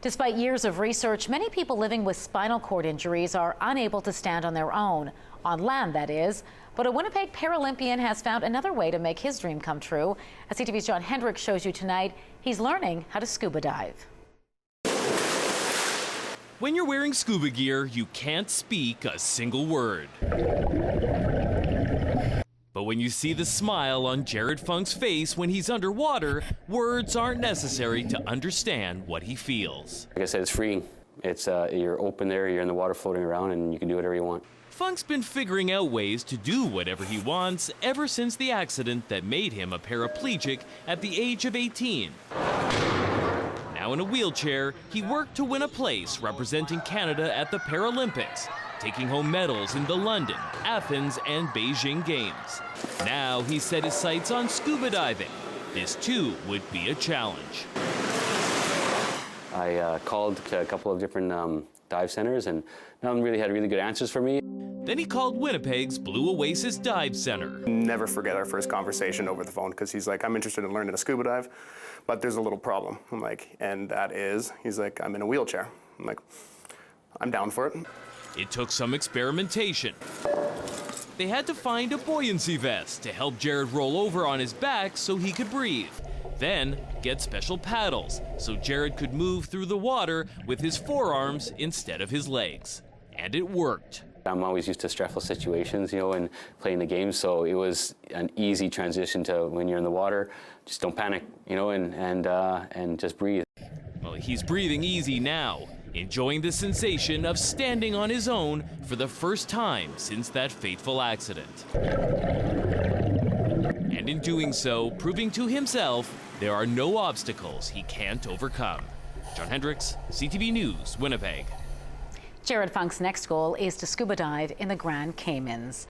Despite years of research, many people living with spinal cord injuries are unable to stand on their own, on land that is. But a Winnipeg Paralympian has found another way to make his dream come true. As CTV's Jon Hendricks shows you tonight, he's learning how to scuba dive. When you're wearing scuba gear, you can't speak a single word. But when you see the smile on Jared Funk's face when he's underwater, words aren't necessary to understand what he feels. Like I said, it's freeing. It's you're open there, you're in the water floating around, and you can do whatever you want. Funk's been figuring out ways to do whatever he wants ever since the accident that made him a paraplegic at the age of 18. Now in a wheelchair, he worked to win a place representing Canada at the Paralympics, taking home medals in the London, Athens, and Beijing Games. Now he set his sights on scuba diving. This too would be a challenge. I called a couple of different dive centers, and none of them really had really good answers for me. Then he called Winnipeg's Blue Oasis Dive Center. Never forget our first conversation over the phone, because he's like, I'm interested in learning to scuba dive, but there's a little problem. I'm like, and that is, he's like, I'm in a wheelchair. I'm like, I'm down for it. It took some experimentation. They had to find a buoyancy vest to help Jared roll over on his back so he could breathe. Then get special paddles so Jared could move through the water with his forearms instead of his legs. And it worked. I'm always used to stressful situations, you know, and playing the game, so it was an easy transition to when you're in the water, just don't panic, you know, and just breathe. Well, he's breathing easy now, enjoying the sensation of standing on his own for the first time since that fateful accident. And in doing so, proving to himself there are no obstacles he can't overcome. Jon Hendricks, CTV News, Winnipeg. Jared Funk's next goal is to scuba dive in the Grand Caymans.